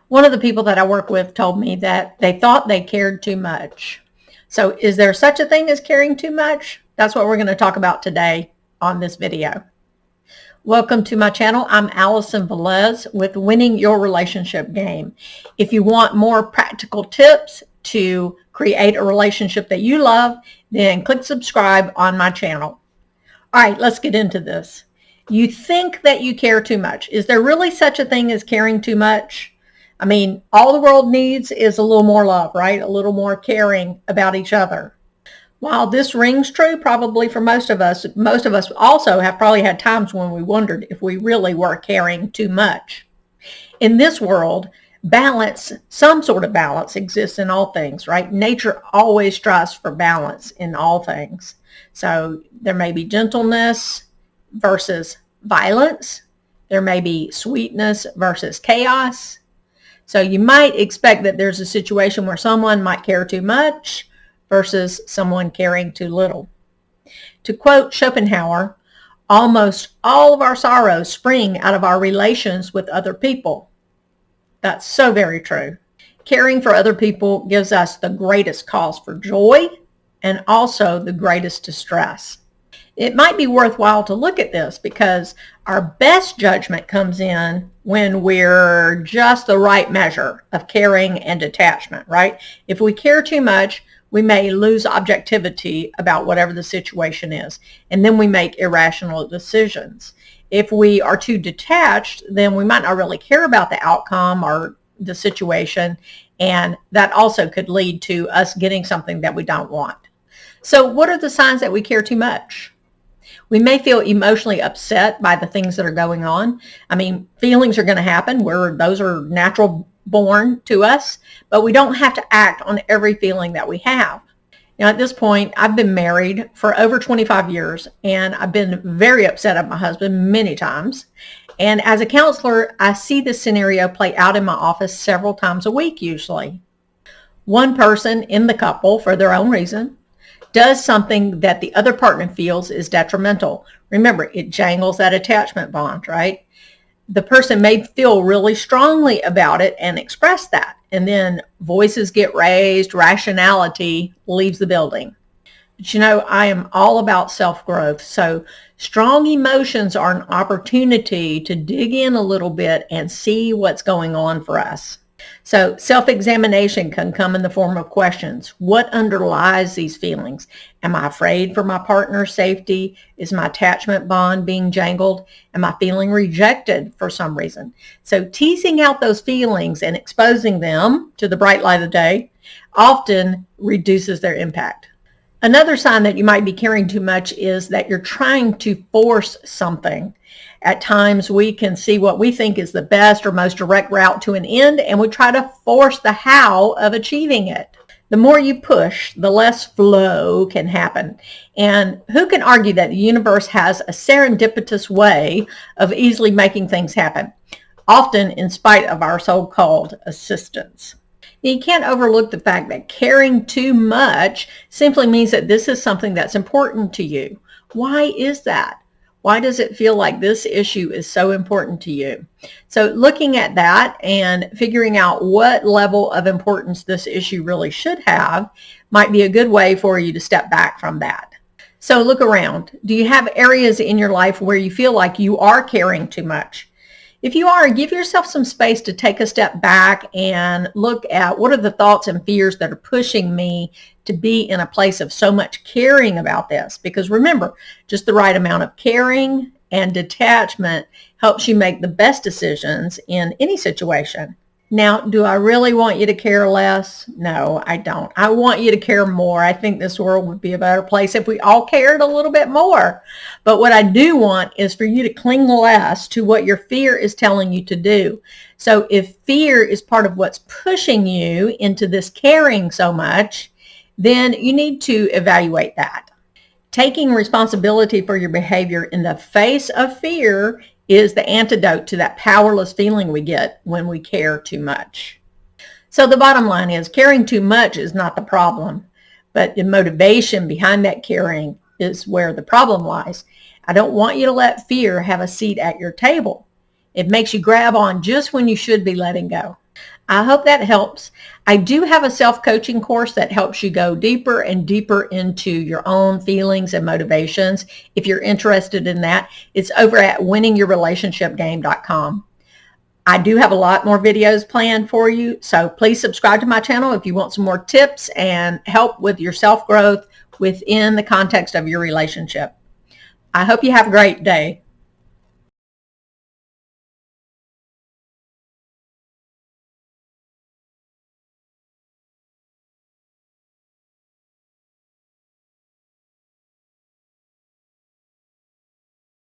One of the people that I work with told me that they thought they cared too much. So is there such a thing as caring too much? That's what we're going to talk about today on this video. Welcome to my channel. I'm Allison Velez with Winning Your Relationship Game. If you want more practical tips to create a relationship that you love, then click subscribe on my channel. All right, let's get into this. You think that you care too much. Is there really such a thing as caring too much? I mean, all the world needs is a little more love, right? A little more caring about each other. While this rings true probably for most of us also have probably had times when we wondered if we really were caring too much. In this world, balance, some sort of balance exists in all things, right? Nature always strives for balance in all things. So there may be gentleness versus violence. There may be sweetness versus chaos. So you might expect that there's a situation where someone might care too much versus someone caring too little. To quote Schopenhauer, almost all of our sorrows spring out of our relations with other people. That's so very true. Caring for other people gives us the greatest cause for joy and also the greatest distress. It might be worthwhile to look at this because our best judgment comes in when we're just the right measure of caring and detachment, right? If we care too much, we may lose objectivity about whatever the situation is, and then we make irrational decisions. If we are too detached, then we might not really care about the outcome or the situation, and that also could lead to us getting something that we don't want. So what are the signs that we care too much? We may feel emotionally upset by the things that are going on. I mean, feelings are going to happen those are natural born to us, but we don't have to act on every feeling that we have. Now, at this point, I've been married for over 25 years, and I've been very upset at my husband many times. And as a counselor, I see this scenario play out in my office several times a week, usually. One person in the couple, for their own reason, does something that the other partner feels is detrimental. Remember, it jangles that attachment bond, right? The person may feel really strongly about it and express that, and then voices get raised, rationality leaves the building. But you know, I am all about self-growth, so strong emotions are an opportunity to dig in a little bit and see what's going on for us. So self-examination can come in the form of questions. What underlies these feelings? Am I afraid for my partner's safety? Is my attachment bond being jangled? Am I feeling rejected for some reason? So teasing out those feelings and exposing them to the bright light of day often reduces their impact. Another sign that you might be caring too much is that you're trying to force something. At times we can see what we think is the best or most direct route to an end, and we try to force the how of achieving it. The more you push, the less flow can happen. And who can argue that the universe has a serendipitous way of easily making things happen, often in spite of our so-called assistance? You can't overlook the fact that caring too much simply means that this is something that's important to you. Why is that? Why does it feel like this issue is so important to you? So looking at that and figuring out what level of importance this issue really should have might be a good way for you to step back from that. So look around. Do you have areas in your life where you feel like you are caring too much? If you are, give yourself some space to take a step back and look at what are the thoughts and fears that are pushing me to be in a place of so much caring about this. Because remember, just the right amount of caring and detachment helps you make the best decisions in any situation. Now, do I really want you to care less? No, I don't. I want you to care more. I think this world would be a better place if we all cared a little bit more. But what I do want is for you to cling less to what your fear is telling you to do. So if fear is part of what's pushing you into this caring so much, then you need to evaluate that. Taking responsibility for your behavior in the face of fear is the antidote to that powerless feeling we get when we care too much. So the bottom line is caring too much is not the problem, but the motivation behind that caring is where the problem lies. I don't want you to let fear have a seat at your table. It makes you grab on just when you should be letting go. I hope that helps. I do have a self-coaching course that helps you go deeper and deeper into your own feelings and motivations. If you're interested in that, it's over at winningyourrelationshipgame.com. I do have a lot more videos planned for you, so please subscribe to my channel if you want some more tips and help with your self-growth within the context of your relationship. I hope you have a great day.